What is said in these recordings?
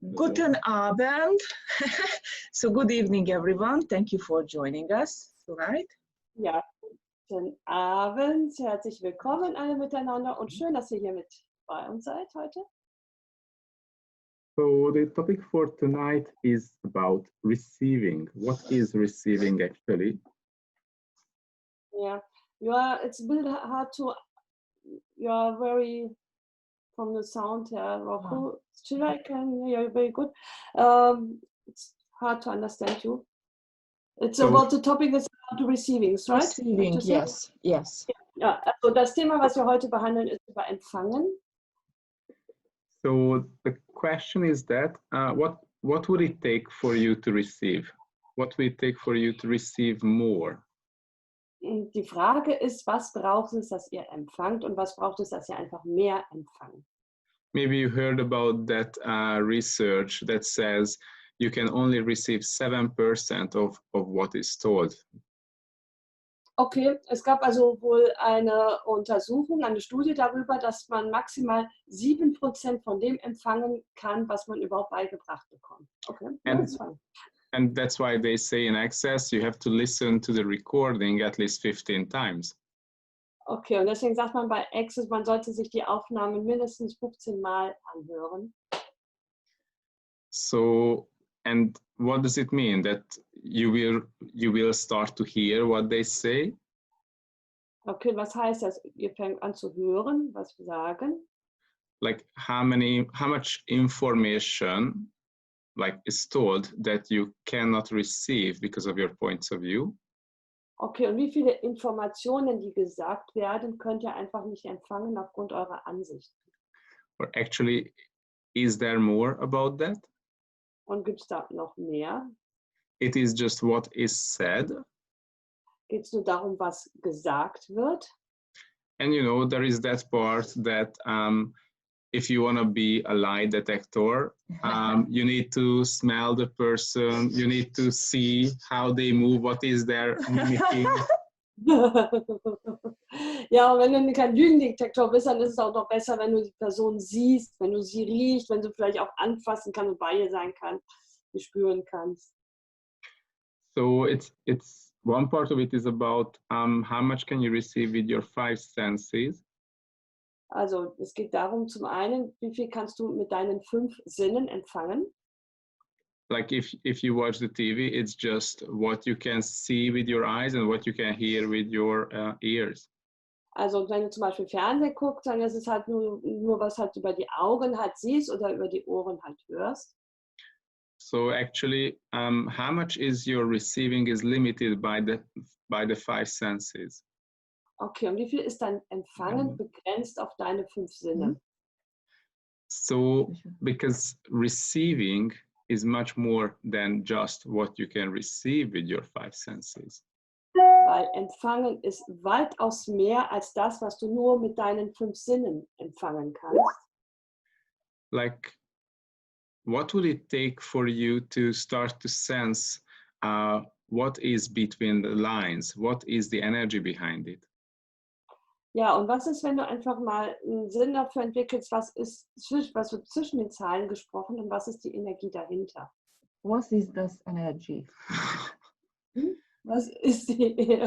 Guten Abend. So good evening, everyone. Thank you for joining us tonight. Ja, guten Abend. Herzlich willkommen alle miteinander und schön, dass ihr hier mit bei uns seid heute. So the topic for tonight is about receiving. What is receiving actually? Yeah, it's a bit hard to, you are very, from the sound here, Rocco, still I can hear you very good. It's hard to understand you. It's So- about the topic is about receiving, right? Receiving, What you said? yes. Ja, also das Thema, was wir heute behandeln, ist über Empfangen. So the question is that what would it take for you to receive? What would it take for you to receive more? Und die Frage ist, was braucht es, dass ihr empfangt und was braucht es, dass ihr einfach mehr empfangt? Maybe you heard about that research that says you can only receive 7% of what is told. Okay, es gab also wohl eine Untersuchung, eine Studie darüber, dass man maximal 7% von dem empfangen kann, was man überhaupt beigebracht bekommt. Okay, that's fine. And that's why they say in Access you have to listen to the recording at least 15 times. Okay, und deswegen sagt man bei Access, man sollte sich die Aufnahmen mindestens 15 Mal anhören. So, and what does it mean? That you will start to hear what they say? Okay, was heißt das? Ihr fängt an zu hören, was wir sagen. Like how much information is told that you cannot receive because of your points of view? Okay, und wie viele Informationen, die gesagt werden, könnt ihr einfach nicht empfangen aufgrund eurer Ansicht? Or actually, is there more about that? Und gibt es da noch mehr? It is just what is said. Geht es nur darum, was gesagt wird? And you know, there is that part that if you want to be a lie detector, you need to smell the person, you need to see how they move, what is their mimicking. Ja, und wenn du kein Lügendetektor bist, dann ist es auch noch besser, wenn du die Person siehst, wenn du sie riechst, wenn du vielleicht auch anfassen kannst und bei ihr sein kannst, sie spüren kannst. So it's one part of it is about how much can you receive with your 5 senses. Also es geht darum, zum einen, wie viel kannst du mit deinen 5 Sinnen empfangen? Like if you watch the TV, it's just what you can see with your eyes and what you can hear with your ears. Also wenn du zum Beispiel Fernsehen guckst, dann ist es halt nur was halt über die Augen halt siehst oder über die Ohren halt hörst. So actually, how much is your receiving is limited by the 5 senses. Okay, und wie viel ist dein Empfangen begrenzt auf deine 5 Sinne? So because receiving is much more than just what you can receive with your 5 senses. Weil Empfangen ist weitaus mehr als das, was du nur mit deinen 5 Sinnen empfangen kannst. Like, what would it take for you to start to sense what is between the lines? What is the energy behind it? Ja, und was ist, wenn du einfach mal einen Sinn dafür entwickelst, was wird zwischen den Zahlen gesprochen und was ist die Energie dahinter? What is this energy? Was ist die?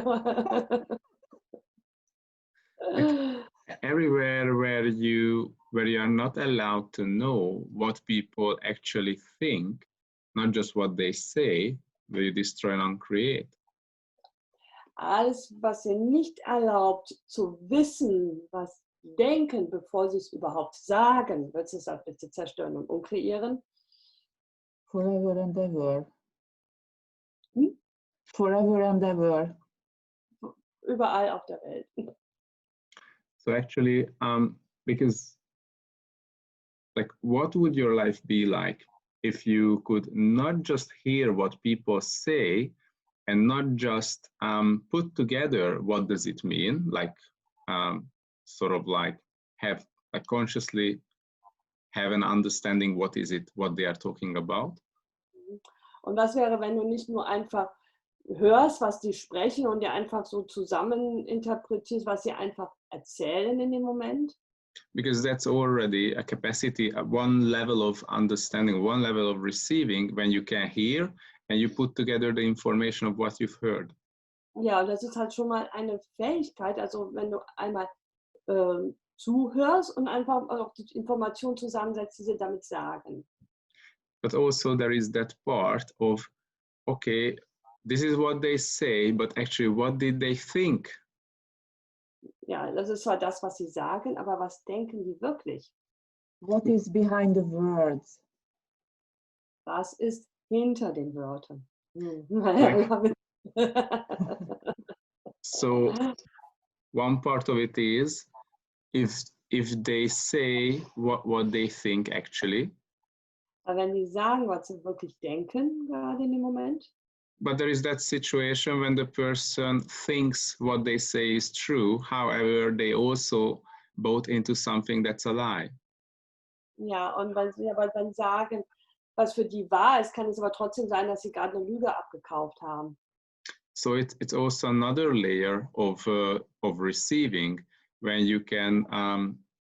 Everywhere where you are not allowed to know what people actually think, not just what they say, where you destroy and uncreate. Alles, was ihr nicht erlaubt zu wissen, was sie denken, bevor sie es überhaupt sagen, wird es auch bitte zerstören und umkreieren. Forever and ever. Forever and ever. Überall auf der Welt. So actually, because like, what would your life be like if you could not just hear what people say and not just put together what does it mean, like sort of like have consciously have an understanding what they are talking about. Und was wäre, wenn du nicht nur einfach hörst, was die sprechen und dir einfach so zusammen interpretierst, was sie einfach erzählen in dem Moment? Because that's already a capacity, one level of understanding, one level of receiving, when you can hear and you put together the information of what you've heard. Ja, das ist halt schon mal eine Fähigkeit, also wenn du einmal zuhörst und einfach auch die Informationen zusammensetzt, die sie damit sagen. But also there is that part of, okay, this is what they say, but actually what did they think? Ja, das ist zwar das, was sie sagen, aber was denken die wirklich? What is behind the words? Was ist hinter den Wörtern? So one part of it is if they say what they think actually. Aber wenn die sagen, was sie wirklich denken, gerade in dem Moment. But there is that situation when the person thinks what they say is true, however, they also bought into something that's a lie. Ja, und weil sie aber dann sagen, was für die wahr ist, kann es aber trotzdem sein, dass sie gerade eine Lüge abgekauft haben. So it's also another layer of receiving, when you can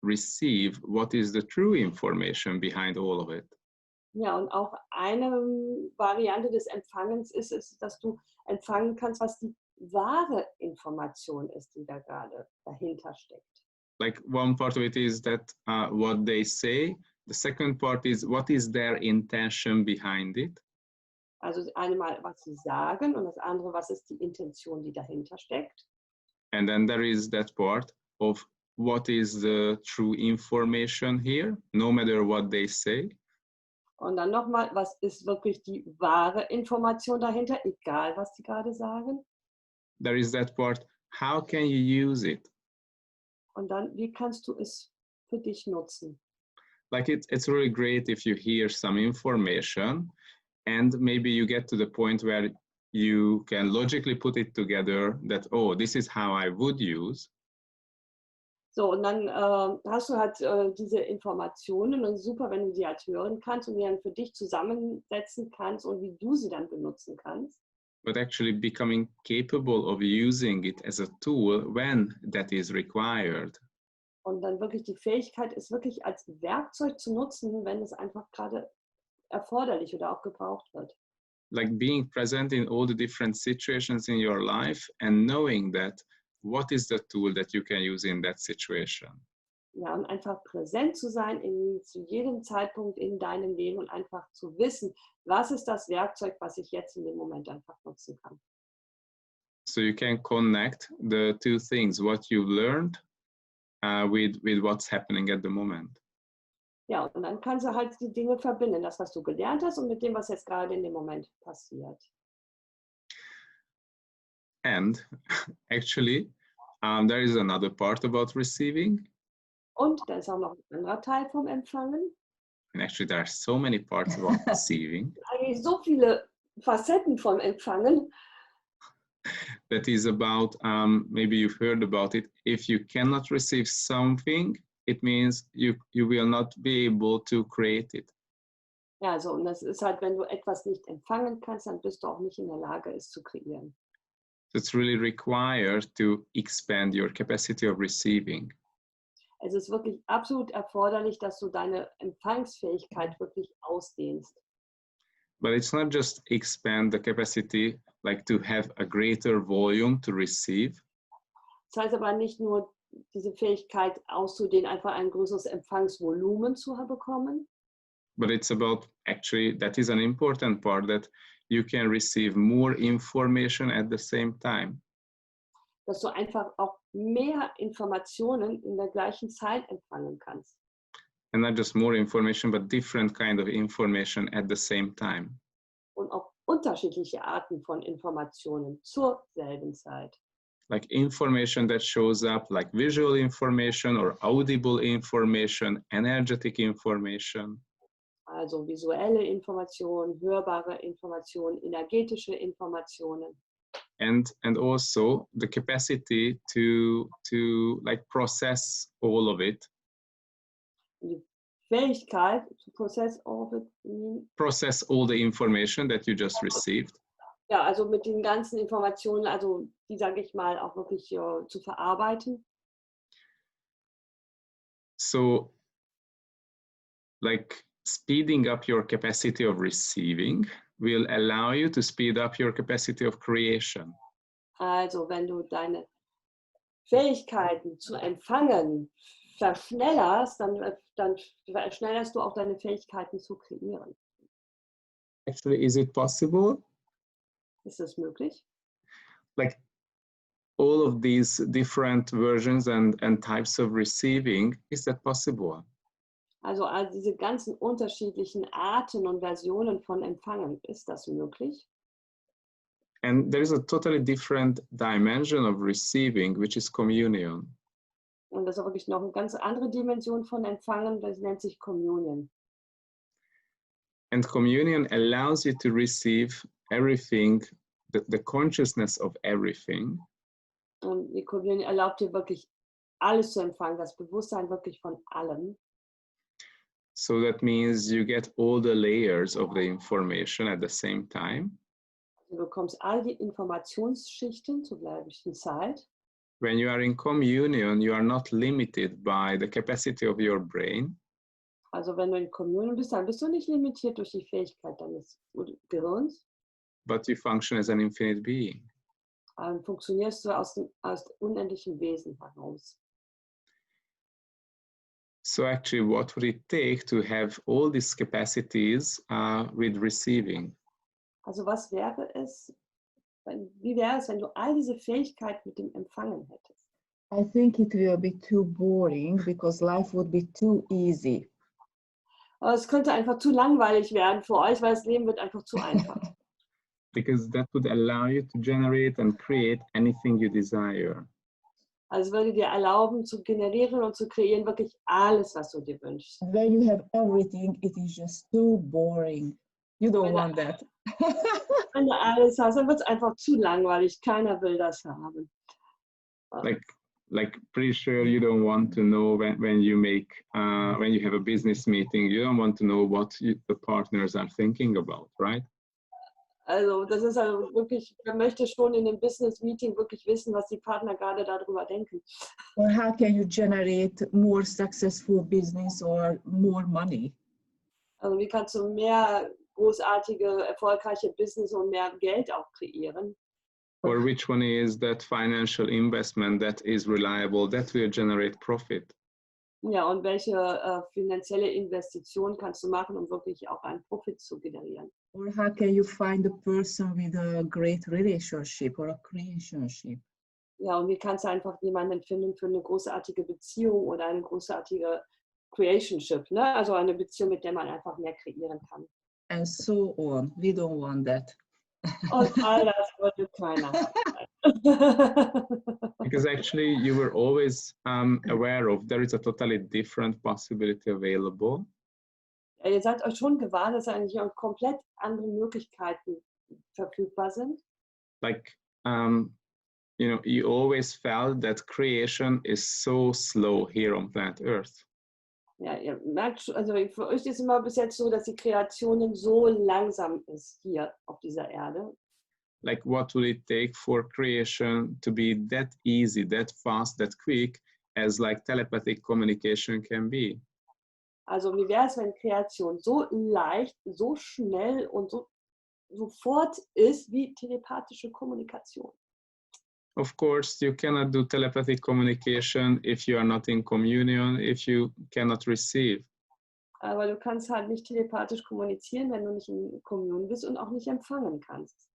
receive what is the true information behind all of it. Ja, und auch eine Variante des Empfangens ist, dass du empfangen kannst, was die wahre Information ist, die da gerade dahinter steckt. Like one part of it is that what they say. The second part is what is their intention behind it. Also einmal, was sie sagen und das andere, was ist die Intention, die dahinter steckt. And then there is that part of what is the true information here, no matter what they say. Und dann nochmal, was ist wirklich die wahre Information dahinter, egal was die gerade sagen. There is that part, how can you use it? Und dann, wie kannst du es für dich nutzen? Like it's really great if you hear some information and maybe you get to the point where you can logically put it together that, oh, this is how I would use. So, und dann hast du halt diese Informationen und super, wenn du die halt hören kannst und die dann für dich zusammensetzen kannst und wie du sie dann benutzen kannst. But actually becoming capable of using it as a tool when that is required. Und dann wirklich die Fähigkeit ist wirklich als Werkzeug zu nutzen, wenn es einfach gerade erforderlich oder auch gebraucht wird. Like being present in all the different situations in your life and knowing that what is the tool that you can use in that situation. Ja, und einfach präsent zu sein zu jedem Zeitpunkt in deinem Leben und einfach zu wissen, was ist das Werkzeug, was ich jetzt in dem Moment einfach nutzen kann. So you can connect the two things, what you've learned with what's happening at the moment. Ja, und dann kannst du halt die Dinge verbinden, das, was du gelernt hast und mit dem, was jetzt gerade in dem Moment passiert. And actually, there is another part about receiving. Und da ist auch noch ein anderer Teil vom Empfangen. And actually, there are so many parts about receiving. Eigentlich so viele Facetten vom Empfangen. That is about, maybe you've heard about it, if you cannot receive something, it means you will not be able to create it. Ja, so, und das ist halt, wenn du etwas nicht empfangen kannst, dann bist du auch nicht in der Lage, es zu kreieren. So it's really required to expand your capacity of receiving. Es ist wirklich absolut erforderlich, dass du deine Empfangsfähigkeit wirklich ausdehnst. But it's not just expand the capacity, like to have a greater volume to receive. Das heißt aber nicht nur diese Fähigkeit auszudehnen, einfach ein größeres Empfangsvolumen zu bekommen. But it's about, actually, that is an important part, that you can receive more information at the same time. Dass du einfach auch mehr Informationen in der gleichen Zeit empfangen kannst. And not just more information, but different kind of information at the same time. Und auch unterschiedliche Arten von Informationen zur selben Zeit. Like information that shows up, like visual information or audible information, energetic information. Also visuelle Informationen, hörbare Informationen, energetische Informationen. And also the capacity to like process all of it. Die Fähigkeit to process all the information that you just received. Ja, also mit den ganzen Informationen, also die, sage ich mal, auch wirklich zu verarbeiten. So, like speeding up your capacity of receiving will allow you to speed up your capacity of creation. Also wenn du deine Fähigkeiten zu empfangen verschnellerst, dann verschnellerst du auch deine Fähigkeiten zu kreieren. Actually, is it possible? Ist das möglich? Like all of these different versions and types of receiving, is that possible? Also all diese ganzen unterschiedlichen Arten und Versionen von Empfangen, ist das möglich? And there is a totally different dimension of receiving, which is communion. Und das ist auch wirklich noch eine ganz andere Dimension von Empfangen, das nennt sich Communion. And communion allows you to receive everything, the consciousness of everything. Und die Communion erlaubt dir wirklich alles zu empfangen, das Bewusstsein wirklich von allem. So that means you get all the layers of the information at the same time. Du bekommst all die Informationsschichten zur gleichen Zeit. When you are in communion, you are not limited by the capacity of your brain. Also wenn du in Communion bist, dann bist du nicht limitiert durch die Fähigkeit deines Gehirns. But you function as an infinite being. Dann funktionierst du aus unendlichen Wesen heraus. So actually, what would it take to have all these capacities with receiving? Also was wäre es, wie wäre es, wenn du all diese Fähigkeiten mit dem Empfangen hättest? I think it will be too boring because life would be too easy. Aber es könnte einfach zu langweilig werden für euch, weil das Leben wird einfach zu einfach. Because that would allow you to generate and create anything you desire. Also würde dir erlauben, zu generieren und zu kreieren wirklich alles, was du dir wünschst. When you have everything, it is just too boring. You don't want that. Wenn du alles hast, dann wird es einfach zu langweilig. Keiner will das haben. Like pretty sure you don't want to know when you have a business meeting, you don't want to know what the partners are thinking about, right? Also das ist also wirklich, man möchte schon in dem Business Meeting wirklich wissen, was die Partner gerade darüber denken. Or how can you generate more successful business or more money? Also wie kannst du mehr großartige, erfolgreiche Business und mehr Geld auch kreieren? Or which one is that financial investment that is reliable, that will generate profit? Ja, und welche finanzielle Investition kannst du machen, um wirklich auch einen Profit zu generieren? Or how can you find a person with a great relationship or a creationship? Ja, und wie kannst du einfach jemanden finden für eine großartige Beziehung oder eine großartige Creationship, ne? Also eine Beziehung, mit der man einfach mehr kreieren kann. And so on. We don't want that. Und all das wollte keiner. Because actually you were always aware of there is a totally different possibility available. Ja, ihr seid euch schon gewahr, dass eigentlich auch komplett andere Möglichkeiten verfügbar sind. Like, you always felt that creation is so slow here on planet Earth. Ja, ihr merkt schon, also für euch ist immer bis jetzt so, dass die Kreation so langsam ist hier auf dieser Erde. Like, what would it take for creation to be that easy, that fast, that quick, as like telepathic communication can be? Also wie wäre es, wenn Kreation so leicht, so schnell und so sofort ist wie telepathische Kommunikation? Of course, you cannot do telepathic communication if you are not in communion, if you cannot receive. Aber du kannst halt nicht telepathisch kommunizieren, wenn du nicht in Kommunion bist und auch nicht empfangen kannst.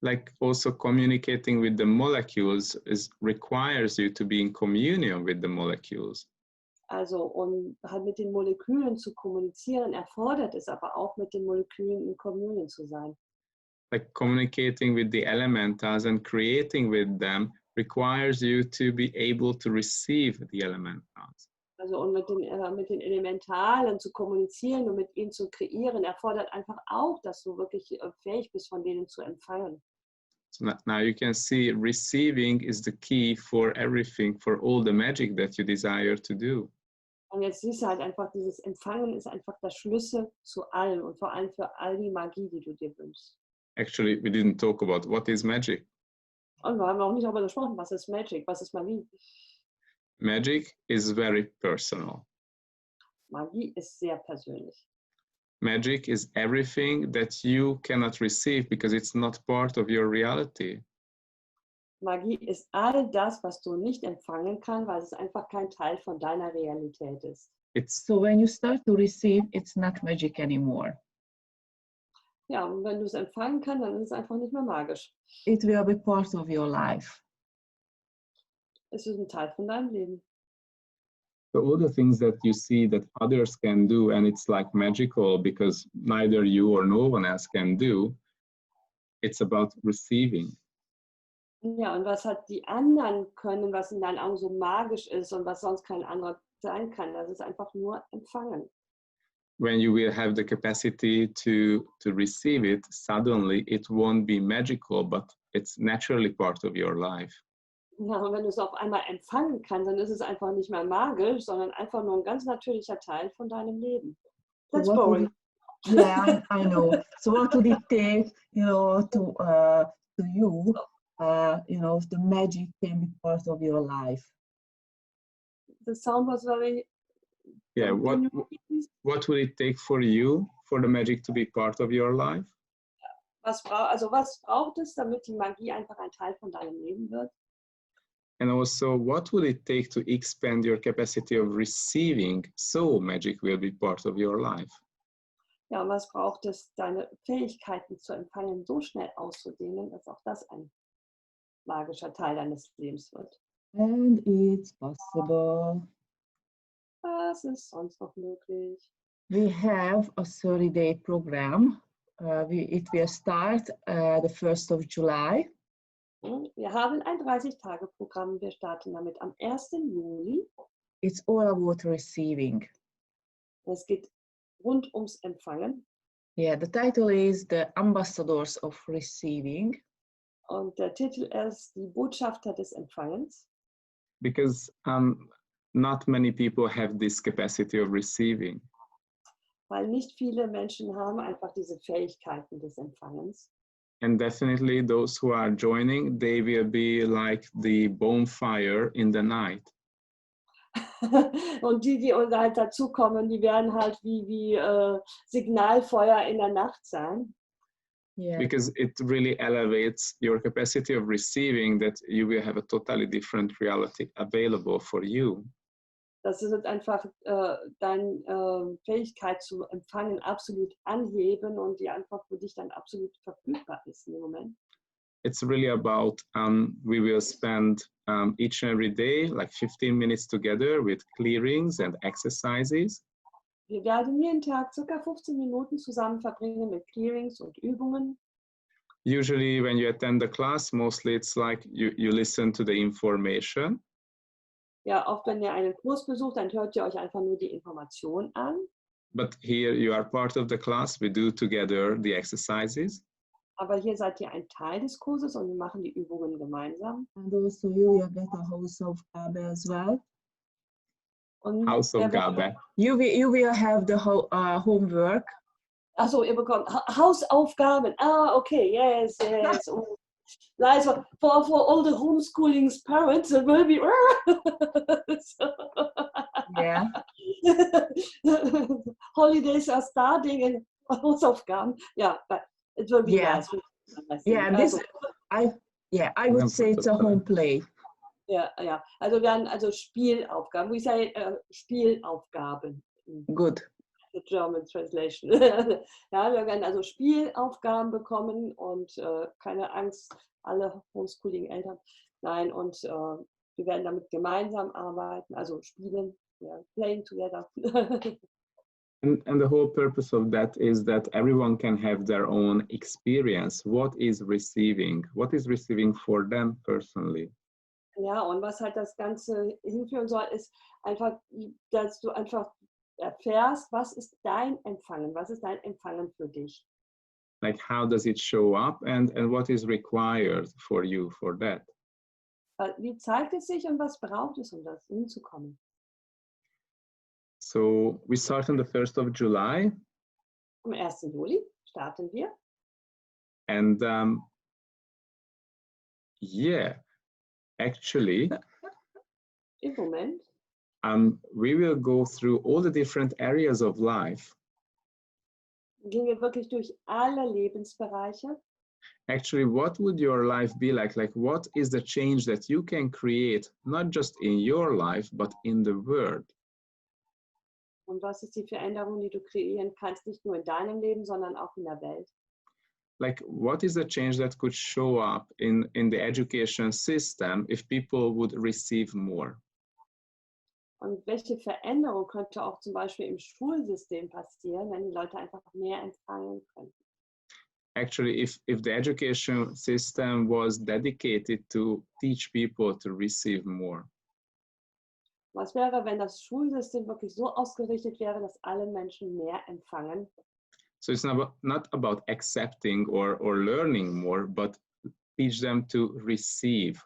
Like also communicating with the molecules requires you to be in communion with the molecules. Also um halt mit den Molekülen zu kommunizieren, erfordert es aber auch mit den Molekülen in Kommunion zu sein. Like communicating with the elementals and creating with them requires you to be able to receive the elementals. Also und mit den Elementalen zu kommunizieren und mit ihnen zu kreieren, erfordert einfach auch, dass du wirklich fähig bist, von denen zu empfangen. So now you can see receiving is the key for everything, for all the magic that you desire to do. Und jetzt siehst du halt einfach, dieses Empfangen ist einfach der Schlüssel zu allem und vor allem für all die Magie, die du dir wünschst. Actually, we didn't talk about what is magic. Und wir haben auch nicht darüber gesprochen, was ist Magic, was ist Magie. Magic is very personal. Magie ist sehr persönlich. Magic is everything that you cannot receive because it's not part of your reality. Magie ist all das, was du nicht empfangen kannst, weil es einfach kein Teil von deiner Realität ist. So when you start to receive, it's not magic anymore. Ja, und wenn du es empfangen kannst, dann ist es einfach nicht mehr magisch. It will be part of your life. Es ist ein Teil von deinem Leben. So all the things that you see that others can do and it's like magical because neither you or no one else can do, it's about receiving. Ja, und was halt die anderen können, was in deinen Augen so magisch ist und was sonst kein anderer sein kann, das ist einfach nur empfangen. When you will have the capacity to receive it, suddenly it won't be magical, but it's naturally part of your life. Ja, und wenn du es auf einmal empfangen kannst, dann ist es einfach nicht mehr magisch, sondern einfach nur ein ganz natürlicher Teil von deinem Leben. That's So what would boring. Yeah, I know. So what would it take, to you, the magic can be part of your life? The sound was very... Yeah, what will it take for you for the magic to be part of your life? Was braucht es, damit die Magie einfach ein Teil von deinem Leben wird? And also, what will it take to expand your capacity of receiving so magic will be part of your life? Ja, und was braucht es, deine Fähigkeiten zu empfangen so schnell auszudehnen, dass auch das ein magischer Teil deines Lebens wird? And it's possible. Was ist sonst noch möglich? We have a 30-day program. It will start the 1st of July. Wir haben ein 30-Tage-Programm. Wir starten damit am 1. Juli. It's all about receiving. Es geht rund ums Empfangen. Yeah, the title is The Ambassadors of Receiving. Und der Titel ist Die Botschafter des Empfangens. Because not many people have this capacity of receiving. Weil nicht viele Menschen haben einfach diese Fähigkeiten des Empfangens. And definitely those who are joining, they will be like the bonfire in the night. Und die halt dazukommen, die werden halt wie Signalfeuer in der Nacht sein. Yeah. Because it really elevates your capacity of receiving, that you will have a totally different reality available for you. Das ist einfach deine Fähigkeit zu empfangen absolut anheben und die einfach für dich dann absolut verfügbar ist im Moment. It's really about, we will spend each and every day like 15 minutes together with clearings and exercises. Wir werden jeden Tag ca. 15 Minuten zusammen verbringen mit Clearings und Übungen. Usually when you attend the class, mostly it's like you listen to the information. Ja, oft wenn ihr einen Kurs besucht, dann hört ihr euch einfach nur die Information an. But here you are part of the class, we do together the exercises. Aber hier seid ihr ein Teil des Kurses und wir machen die Übungen gemeinsam. And also you will get a Hausaufgabe as well. Und Hausaufgabe. You will have the homework. Achso, ihr bekommt Hausaufgaben. Ah, okay, yes. Nice. For all the homeschooling parents, it will be... Yeah. Holidays are starting and Hausaufgaben. Yeah, but it will be nice. Yeah, I would say it's a home play. Ja. Also wir haben Spielaufgaben. We say Spielaufgaben. Good. The German translation. Ja, wir werden also Spielaufgaben bekommen und keine Angst, alle Homeschooling-Eltern. Nein, und wir werden damit gemeinsam arbeiten, also spielen, playing together. And the whole purpose of that is that everyone can have their own experience. What is receiving? What is receiving for them personally? Ja, und was halt das Ganze hinführen soll, ist einfach, dass du einfach erfährst, was ist dein Empfangen? Was ist dein Empfangen für dich? Like how does it show up and what is required for you for that? Wie zeigt es sich und was braucht es, um das hinzukommen? So we start on the 1st of July. Am 1. Juli starten wir. And yeah, actually, Im Moment. we will go through all the different areas of life. Gehen wir wirklich durch alle Lebensbereiche. Actually, what would your life be like? Like, what is the change that you can create, not just in your life, but in the world? Und was ist die Veränderung, die du kreieren kannst, nicht nur in deinem Leben, sondern auch in der Welt? Like, what is the change that could show up in the education system if people would receive more? Und welche Veränderung könnte auch zum Beispiel im Schulsystem passieren, wenn die Leute einfach mehr empfangen könnten? Actually, if the education system was dedicated to teach people to receive more. Was wäre, wenn das Schulsystem wirklich so ausgerichtet wäre, dass alle Menschen mehr empfangen? So it's not about accepting or learning more, but teach them to receive.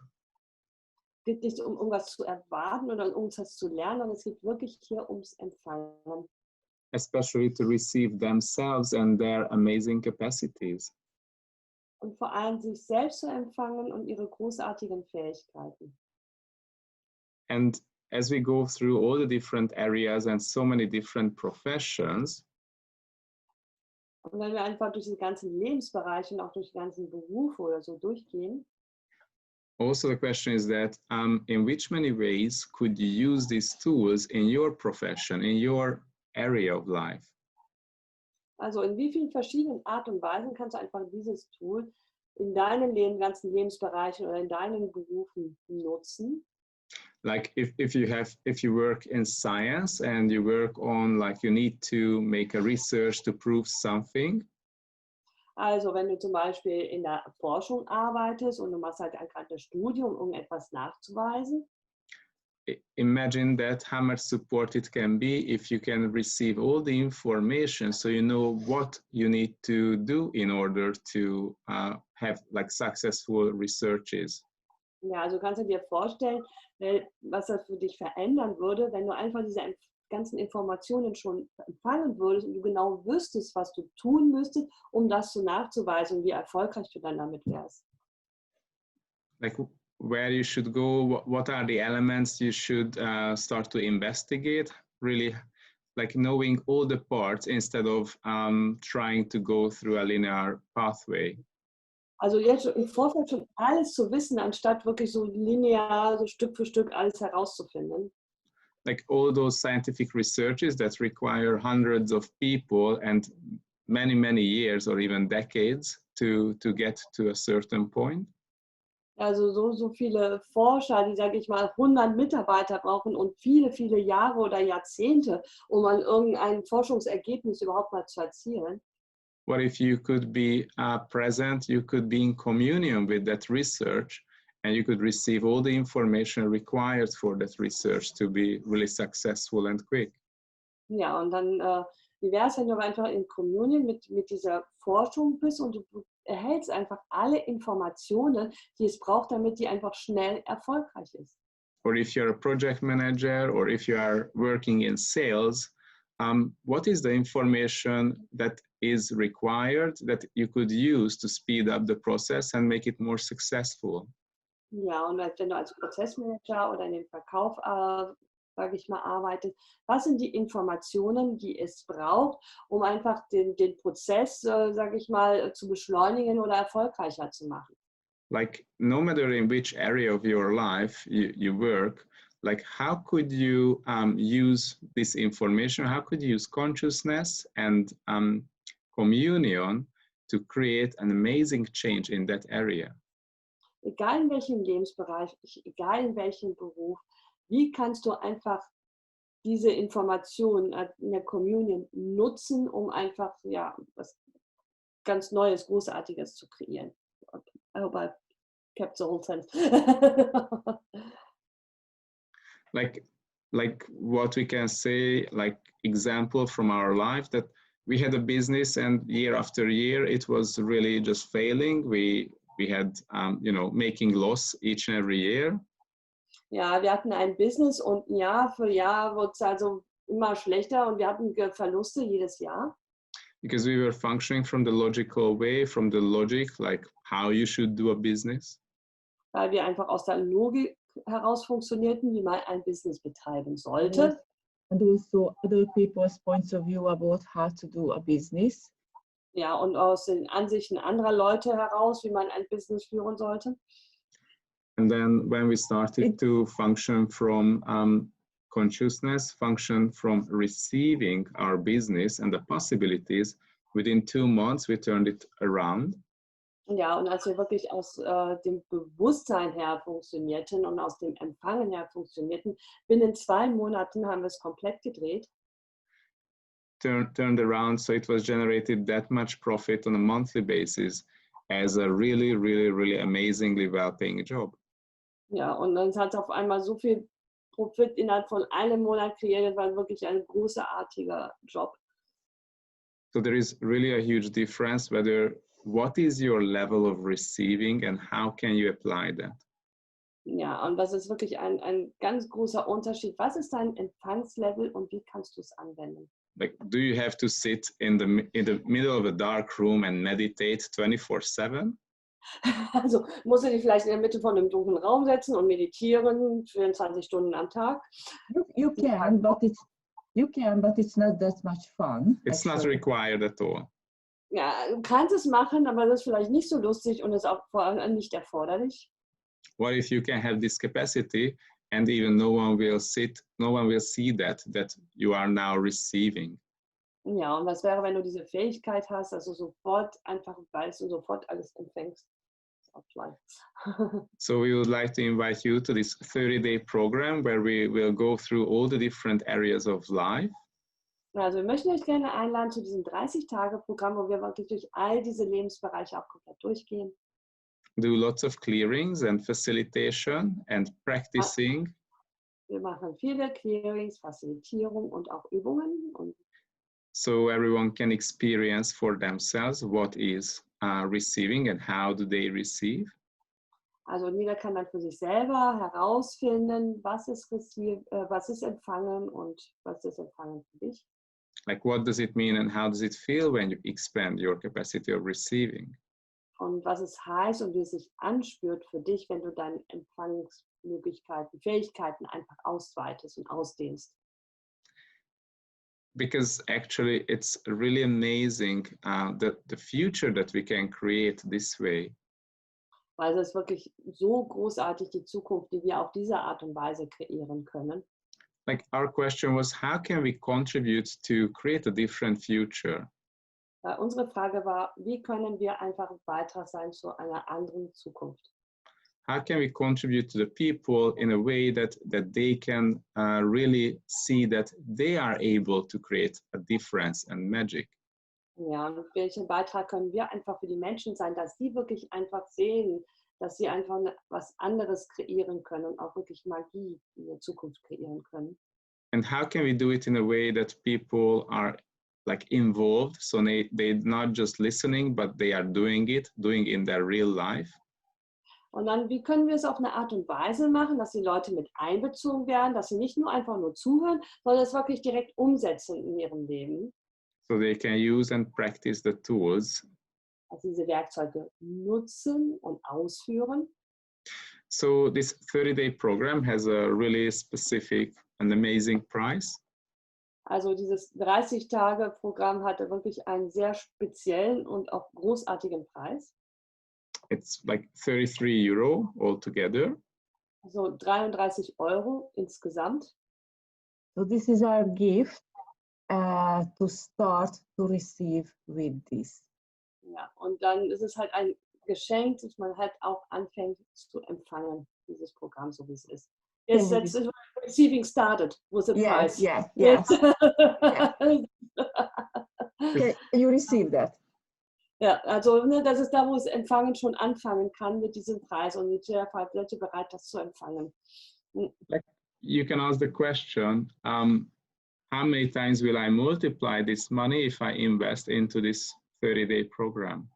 Es geht nicht um was zu erwarten oder um was zu lernen, sondern es geht wirklich hier ums Empfangen. Especially to receive themselves and their amazing capacities. Und vor allem sich selbst zu empfangen und ihre großartigen Fähigkeiten. And as we go through all the different areas and so many different professions, und wenn wir einfach durch die ganzen Lebensbereiche und auch durch die ganzen Berufe oder so durchgehen, also the question is that in which many ways could you use these tools in your profession, in your area of life? Also in wie vielen verschiedenen Art und Weisen kannst du einfach dieses Tool in deinen ganzen Lebensbereichen oder in deinen Berufen nutzen? Like if you work in science and you work on, like, you need to make a research to prove something. Also wenn du zum Beispiel in der Forschung arbeitest und du machst halt gerade ein Studium, um etwas nachzuweisen. Imagine that how much support it can be if you can receive all the information, so you know what you need to do in order to have like successful researches. Ja, also kannst du dir vorstellen, was das für dich verändern würde, wenn du einfach diese ganzen Informationen schon empfangen würdest und du genau wüsstest, was du tun müsstest, um das so nachzuweisen und wie erfolgreich du dann damit wärst. Like where you should go, what are the elements you should start to investigate, really like knowing all the parts instead of trying to go through a linear pathway. Also jetzt im Vorfeld schon alles zu wissen, anstatt wirklich so linear, so Stück für Stück alles herauszufinden. Like all those scientific researches that require hundreds of people and many, many years or even decades to get to a certain point. Also so viele Forscher, die, sage ich mal, 100 Mitarbeiter brauchen und viele, viele Jahre oder Jahrzehnte, um an irgendein Forschungsergebnis überhaupt mal zu erzielen. What if you could be present, you could be in communion with that research, and you could receive all the information required for that research to be really successful and quick? Ja, und dann, wie wäre es, wenn du einfach in Communion mit dieser Forschung bist und du erhältst einfach alle Informationen, die es braucht, damit die einfach schnell erfolgreich ist. Or if you're a project manager, or if you are working in sales, what is the information that is required that you could use to speed up the process and make it more successful? Ja, und wenn du als Prozessmanager oder in dem Verkauf, sage ich mal, arbeitest, was sind die Informationen, die es braucht, um einfach den Prozess, sage ich mal, zu beschleunigen oder erfolgreicher zu machen? Like, no matter in which area of your life you work, like, how could you use this information? How could you use consciousness and communion to create an amazing change in that area? Egal in welchem Lebensbereich, egal in welchem Beruf, wie kannst du einfach diese Informationen in der Communion nutzen, um einfach ja was ganz Neues, Großartiges zu kreieren? I hope I kept the whole sense. like what we can say, like example from our life, that we had a business and year after year it was really just failing. We had making loss each and every year. Ja, wir hatten ein Business und Jahr für Jahr wurde es also immer schlechter und wir hatten Verluste jedes Jahr. Because we were functioning from the logical way, from the logic, like how you should do a business. Weil wir einfach aus der Logik heraus funktionierten, wie man ein Business betreiben sollte. And also other people's points of view about how to do a business. Ja, und aus den Ansichten anderer Leute heraus, wie man ein Business führen sollte. And then when we started to function from consciousness, function from receiving our business and the possibilities, within 2 months we turned it around. Ja, und als wir wirklich aus dem Bewusstsein her funktionierten und aus dem Empfangen her funktionierten, binnen 2 Monaten haben wir es komplett gedreht. Turned around, so it was generated that much profit on a monthly basis as a really, really, really amazingly well-paying job. Ja, und dann hat es auf einmal so viel Profit innerhalb von einem Monat kreiert, war wirklich ein großartiger Job. So there is really a huge difference whether what is your level of receiving and how can you apply that? Ja, und das ist wirklich ein ganz großer Unterschied. Was ist dein Empfangslevel und wie kannst du es anwenden? Like, do you have to sit in the middle of a dark room and meditate 24/7? Also musst du dich vielleicht in der Mitte von einem dunklen Raum setzen und meditieren 24 Stunden am Tag. You can, but it's not that much fun. It's not required at all. Ja, du kannst es machen, aber das ist vielleicht nicht so lustig und ist auch vor allem nicht erforderlich. What if you can have this capacity and even no one will see that you are now receiving? Ja, und was wäre, wenn du diese Fähigkeit hast, dass du sofort einfach weißt und sofort alles empfängst? So we would like to invite you to this 30-day program where we will go through all the different areas of life. Also wir möchten euch gerne einladen zu diesem 30-Tage-Programm, wo wir wirklich durch all diese Lebensbereiche auch komplett durchgehen. Do lots of clearings and facilitation and practicing. Wir machen viele Clearings, Facilitierung und auch Übungen. Und so everyone can experience for themselves what is receiving and how do they receive. Also jeder kann dann für sich selber herausfinden, was ist Empfangen und was ist Empfangen für dich. Like, what does it mean and how does it feel when you expand your capacity of receiving? Und was es heißt und wie es sich anspürt für dich, wenn du deine Empfangsmöglichkeiten, Fähigkeiten einfach ausweitest und ausdehnst. Because actually it's really amazing the future that we can create this way. Weil es ist wirklich so großartig, die Zukunft, die wir auf diese Art und Weise kreieren können. Like, our question was, how can we contribute to create a different future? Unsere Frage war, wie können wir einfach ein Beitrag sein zu einer anderen Zukunft? How can we contribute to the people in a way that they can really see that they are able to create a difference and magic? Ja, und welchen Beitrag können wir einfach für die Menschen sein, dass sie wirklich einfach sehen, dass sie einfach was anderes kreieren können und auch wirklich Magie in der Zukunft kreieren können? And how can we do it in a way that people are like involved, so they're not just listening, but they are doing in their real life? Und dann, wie können wir es auf eine Art und Weise machen, dass die Leute mit einbezogen werden, dass sie nicht nur einfach nur zuhören, sondern es wirklich direkt umsetzen in ihrem Leben? So they can use and practice the tools. Also diese Werkzeuge nutzen und ausführen. So this 30-day program has a really specific and amazing price. Also dieses 30-Tage-Programm hatte wirklich einen sehr speziellen und auch großartigen Preis. It's like 33 euro altogether. Also 33 Euro insgesamt. So this is our gift to start to receive with this. Ja, und dann ist es halt ein Geschenk, dass man halt auch anfängt zu empfangen, dieses Programm, so wie es ist. Yes, that's receiving started with the price. Yes. Yes. Okay, you receive that. Ja, also das ist da, wo es Empfangen schon anfangen kann mit diesem Preis und mit der Seid ihr bereit, das zu empfangen. Like, you can ask the question, how many times will I multiply this money if I invest into this 30-day program?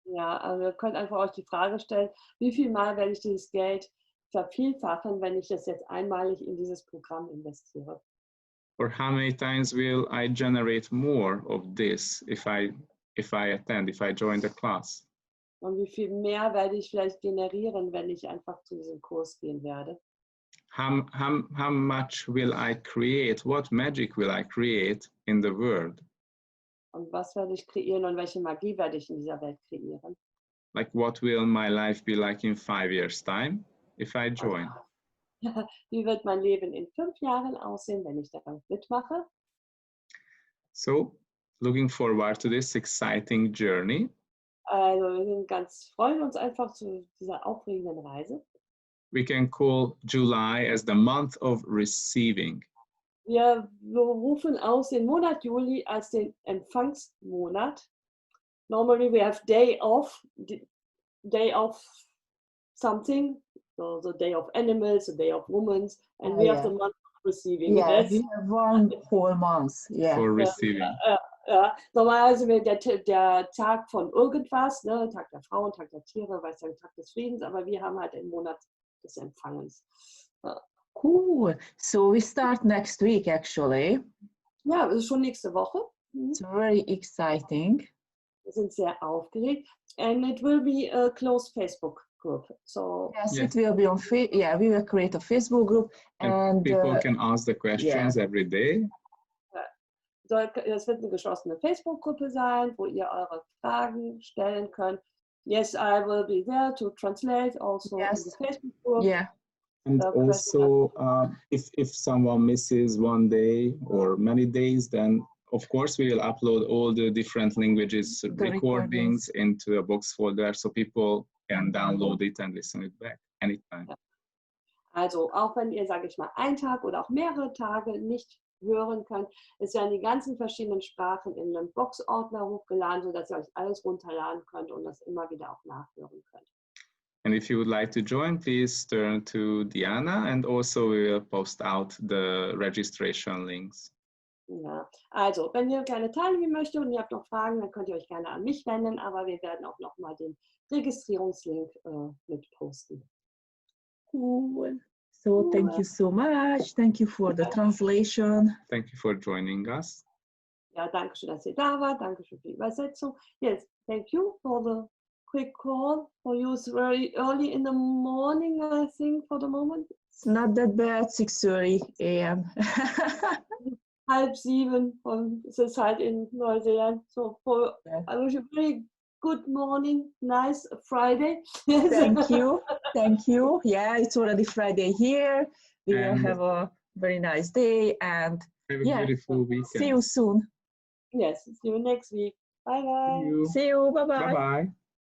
Ja, also ihr könnt einfach euch die Frage stellen, wie viel Mal werde ich dieses Geld vervielfachen, wenn ich das jetzt einmalig in dieses Programm investiere? Or how many times will I generate more of this if I join the class? Und wie viel mehr werde ich vielleicht generieren, wenn ich einfach zu diesem Kurs gehen werde? how much will I create? What magic will I create in the world? Und was werde ich kreieren und welche Magie werde ich in dieser Welt kreieren? Like, what will my life be like in 5 years' time if I join? Wie wird mein Leben in 5 Jahren aussehen, wenn ich da mitmache? So, looking forward to this exciting journey. Also wir freuen uns einfach zu dieser aufregenden Reise. We can call July as the month of receiving. Wir rufen aus den Monat Juli als den Empfangsmonat. Normally we have day of something, so the day of animals, the day of women, and we have the month of receiving. Yeah, we have one whole month. Yeah. For receiving. Ja. Normalerweise der Tag von irgendwas, ne? Tag der Frauen, Tag der Tiere, weiß der Tag des Friedens, aber wir haben halt den Monat des Empfangens. Ja. Cool. So we start next week, actually. Ja, das ist schon nächste Woche. It's very exciting. Wir sind sehr aufgeregt. And it will be a closed Facebook group. So yes, it will be on we will create a Facebook group and people can ask the questions every day. Es wird eine geschlossene Facebook-Gruppe sein, wo ihr eure Fragen stellen könnt. Yes, I will be there to translate also in the Facebook group. Yeah. And also, if someone misses one day or many days, then of course we will upload all the different languages recordings into a box folder so people can download it and listen it back anytime. Ja. Also auch wenn ihr, sage ich mal, einen Tag oder auch mehrere Tage nicht hören könnt, es werden die ganzen verschiedenen Sprachen in einem Boxordner hochgeladen, sodass ihr euch alles runterladen könnt und das immer wieder auch nachhören könnt. And if you would like to join, please turn to Diana, and also we will post out the registration links. Ja, also wenn ihr gerne teilnehmen möchtet und ihr habt noch Fragen, dann könnt ihr euch gerne an mich wenden, aber wir werden auch noch mal den Registrierungslink mit posten. Cool. So thank you so much. Thank you for the translation. Thank you for joining us. Ja, danke schön, dass ihr da wart. Danke schön für die Übersetzung. Yes, thank you for the quick call. For you it's very early in the morning, I think, for the moment. It's not that bad, 6:30 a.m. 6:30 von the site in Neuseeland. So I wish you a very good morning, nice Friday. Thank you. Thank you. Yeah, it's already Friday here. We will have a very nice day and have a beautiful weekend. See you soon. Yes, see you next week. Bye bye. See you. Bye bye. Bye bye.